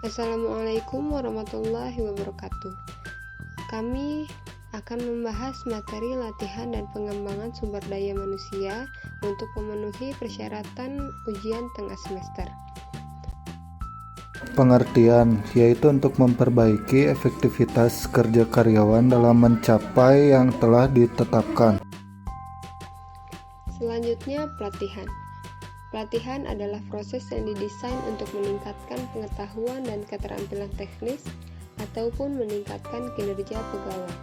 Assalamualaikum warahmatullahi wabarakatuh. Kami akan membahas materi latihan dan pengembangan sumber daya manusia untuk memenuhi persyaratan ujian tengah semester. Pengertian, yaitu untuk memperbaiki efektivitas kerja karyawan dalam mencapai yang telah ditetapkan. Selanjutnya, pelatihan. Pelatihan adalah proses yang didesain untuk meningkatkan pengetahuan dan keterampilan teknis ataupun meningkatkan kinerja pegawai.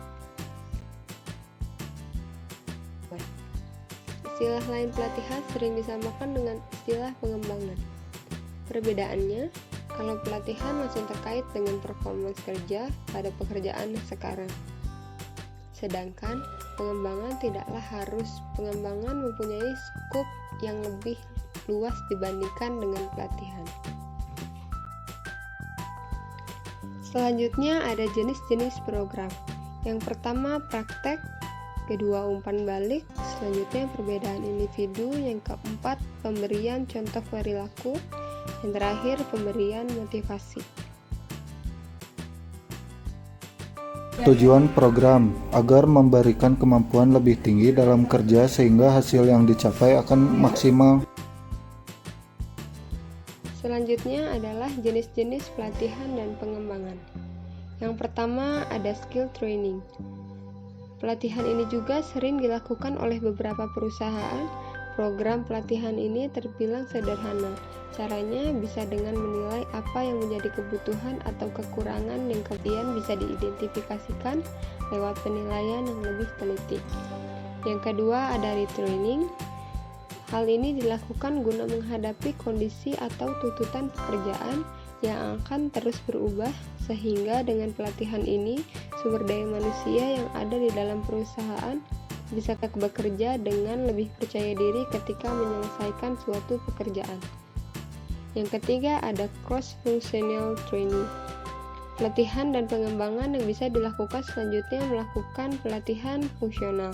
Istilah lain pelatihan sering disamakan dengan istilah pengembangan. Perbedaannya, kalau pelatihan langsung terkait dengan performance kerja pada pekerjaan sekarang. Sedangkan pengembangan tidaklah harus. Pengembangan mempunyai skop yang lebih luas dibandingkan dengan pelatihan. Selanjutnya ada jenis-jenis program. Yang pertama praktek, kedua umpan balik, selanjutnya perbedaan individu, yang keempat pemberian contoh perilaku, yang terakhir pemberian motivasi. Tujuan program agar memberikan kemampuan lebih tinggi dalam kerja sehingga hasil yang dicapai akan maksimal. Selanjutnya adalah jenis-jenis pelatihan dan pengembangan. Yang pertama ada skill training. Pelatihan ini juga sering dilakukan oleh beberapa perusahaan. Program pelatihan ini terbilang sederhana. Caranya bisa dengan menilai apa yang menjadi kebutuhan atau kekurangan yang kemudian bisa diidentifikasikan lewat penilaian yang lebih teliti. Yang kedua ada retraining. Hal ini dilakukan guna menghadapi kondisi atau tuntutan pekerjaan yang akan terus berubah, sehingga dengan pelatihan ini sumber daya manusia yang ada di dalam perusahaan bisa bekerja dengan lebih percaya diri ketika menyelesaikan suatu pekerjaan. Yang ketiga ada cross-functional training. Pelatihan dan pengembangan yang bisa dilakukan selanjutnya melakukan pelatihan fungsional.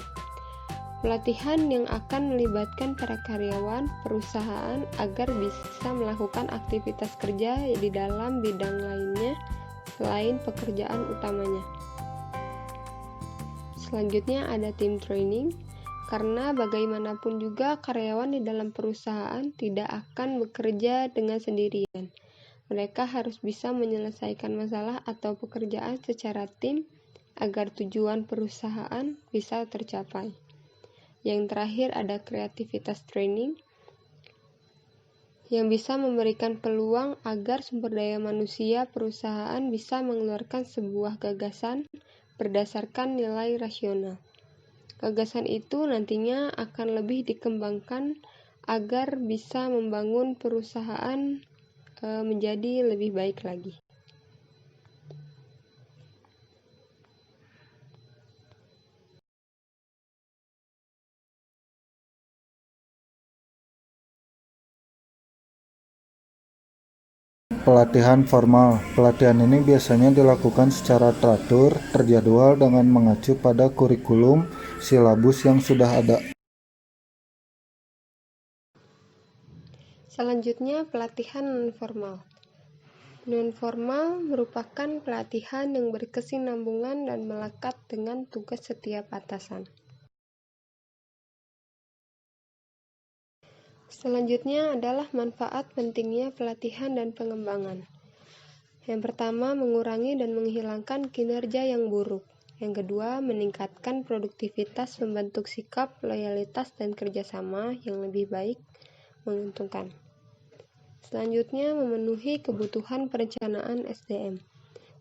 Pelatihan yang akan melibatkan para karyawan perusahaan agar bisa melakukan aktivitas kerja di dalam bidang lainnya selain pekerjaan utamanya. Selanjutnya ada team training, karena bagaimanapun juga karyawan di dalam perusahaan tidak akan bekerja dengan sendirian. Mereka harus bisa menyelesaikan masalah atau pekerjaan secara tim agar tujuan perusahaan bisa tercapai. Yang terakhir ada kreativitas training, yang bisa memberikan peluang agar sumber daya manusia perusahaan bisa mengeluarkan sebuah gagasan berdasarkan nilai rasional. Gagasan itu nantinya akan lebih dikembangkan agar bisa membangun perusahaan menjadi lebih baik lagi. Pelatihan formal. Pelatihan ini biasanya dilakukan secara teratur, terjadwal dengan mengacu pada kurikulum silabus yang sudah ada. Selanjutnya pelatihan non-formal. Non-formal merupakan pelatihan yang berkesinambungan dan melekat dengan tugas setiap atasan. Selanjutnya adalah manfaat pentingnya pelatihan dan pengembangan. Yang pertama, mengurangi dan menghilangkan kinerja yang buruk. Yang kedua, meningkatkan produktivitas, membentuk sikap, loyalitas, dan kerjasama yang lebih baik, menguntungkan. Selanjutnya, memenuhi kebutuhan perencanaan SDM.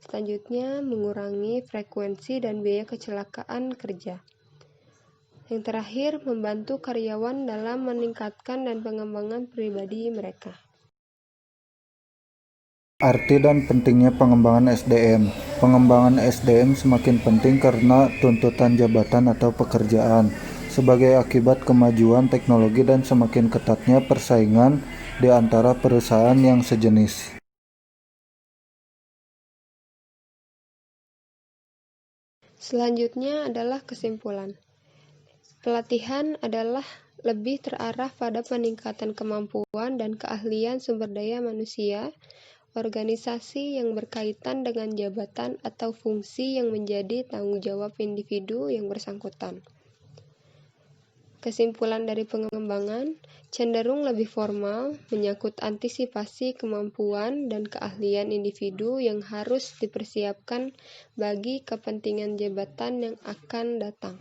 Selanjutnya, mengurangi frekuensi dan biaya kecelakaan kerja. Yang terakhir, membantu karyawan dalam meningkatkan dan pengembangan pribadi mereka. Arti dan pentingnya pengembangan SDM. Pengembangan SDM semakin penting karena tuntutan jabatan atau pekerjaan sebagai akibat kemajuan teknologi dan semakin ketatnya persaingan di antara perusahaan yang sejenis. Selanjutnya adalah kesimpulan. Pelatihan adalah lebih terarah pada peningkatan kemampuan dan keahlian sumber daya manusia organisasi yang berkaitan dengan jabatan atau fungsi yang menjadi tanggung jawab individu yang bersangkutan. Kesimpulan dari pengembangan cenderung lebih formal, menyangkut antisipasi kemampuan dan keahlian individu yang harus dipersiapkan bagi kepentingan jabatan yang akan datang.